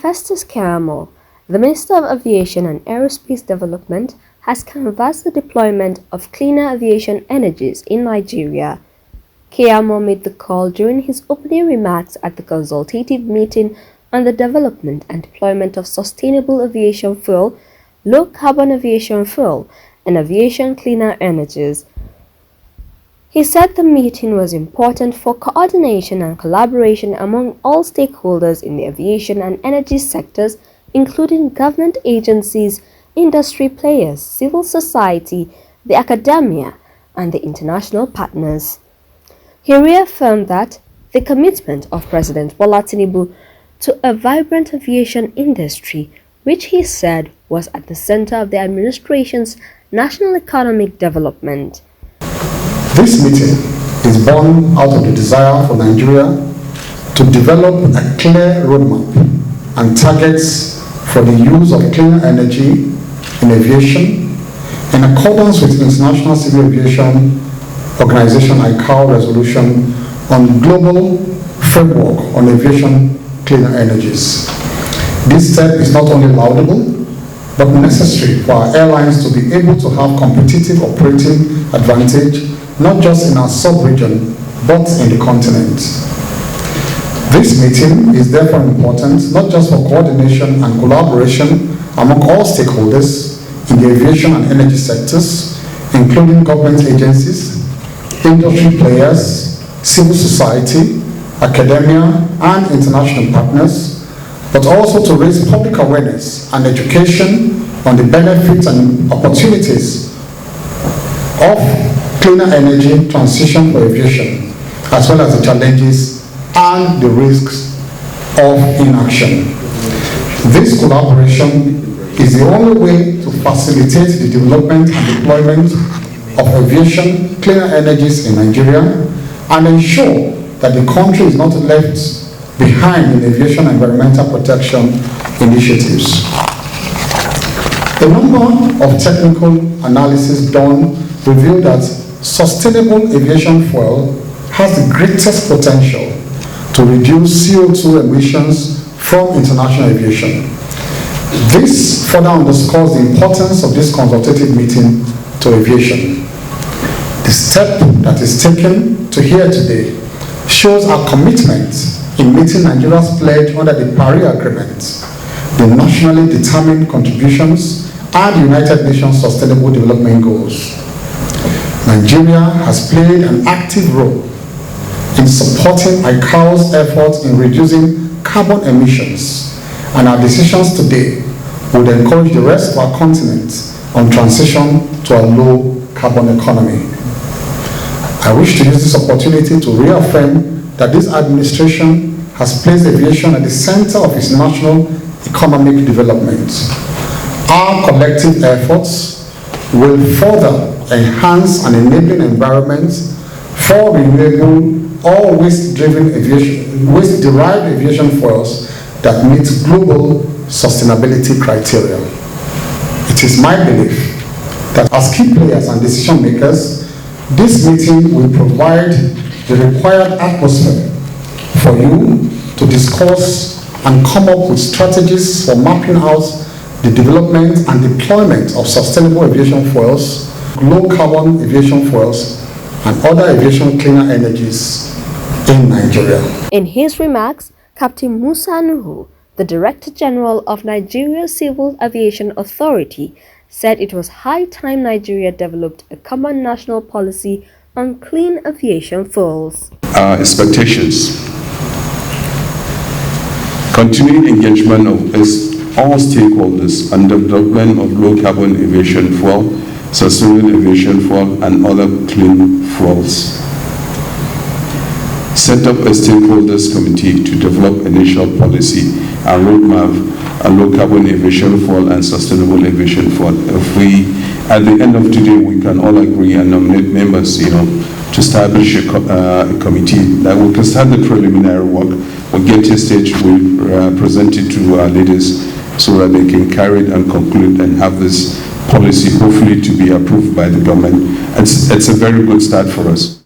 Festus Keyamo, the Minister of Aviation and Aerospace Development, has canvassed the deployment of cleaner aviation energies in Nigeria. Keyamo made the call during his opening remarks at the consultative meeting on the development and deployment of sustainable aviation fuel, low-carbon aviation fuel, and aviation cleaner energies. He said the meeting was important for coordination and collaboration among all stakeholders in the aviation and energy sectors, including government agencies, industry players, civil society, the academia, and the international partners. He reaffirmed that the commitment of President Bola Tinubu to a vibrant aviation industry, which he said was at the center of the administration's national economic development. This meeting is born out of the desire for Nigeria to develop a clear roadmap and targets for the use of clean energy in aviation in accordance with International Civil Aviation Organization ICAO resolution on global framework on aviation cleaner energies. This step is not only laudable, but necessary for our airlines to be able to have competitive operating advantage not just in our sub-region, but in the continent. This meeting is therefore important, not just for coordination and collaboration among all stakeholders in the aviation and energy sectors, including government agencies, industry players, civil society, academia, and international partners, but also to raise public awareness and education on the benefits and opportunities of cleaner energy transition for aviation, as well as the challenges and the risks of inaction. This collaboration is the only way to facilitate the development and deployment of aviation cleaner energies in Nigeria and ensure that the country is not left behind in aviation environmental protection initiatives. A number of technical analysis done reveal that sustainable aviation fuel has the greatest potential to reduce CO2 emissions from international aviation. This further underscores the importance of this consultative meeting to aviation. The step that is taken to here today shows our commitment in meeting Nigeria's pledge under the Paris Agreement, the nationally determined contributions, and the United Nations Sustainable Development Goals. Nigeria has played an active role in supporting ICAO's efforts in reducing carbon emissions, and our decisions today would encourage the rest of our continent on transition to a low carbon economy. I wish to use this opportunity to reaffirm that this administration has placed aviation at the center of its national economic development. Our collective efforts will further enhance an enabling environment for renewable or waste-derived aviation fuels that meet global sustainability criteria. It is my belief that as key players and decision makers, this meeting will provide the required atmosphere for you to discuss and come up with strategies for mapping out the development and deployment of sustainable aviation fuels, low-carbon aviation fuels, and other aviation cleaner energies in Nigeria. In his remarks, Captain Musa Nuhu, the Director General of Nigeria's Civil Aviation Authority, said it was high time Nigeria developed a common national policy on clean aviation fuels. Our expectations: continued engagement of all stakeholders on the development of low-carbon aviation fuel, sustainable aviation fuel, and other clean fuels. Set up a stakeholders committee to develop initial policy and roadmap on low-carbon aviation fuel and sustainable aviation fuel. If we, at the end of today, we can all agree and nominate members, to establish a committee that we can start the preliminary work. We'll get to a stage, we'll present it to our leaders so that they can carry it and conclude and have this policy hopefully to be approved by the government. It's a very good start for us.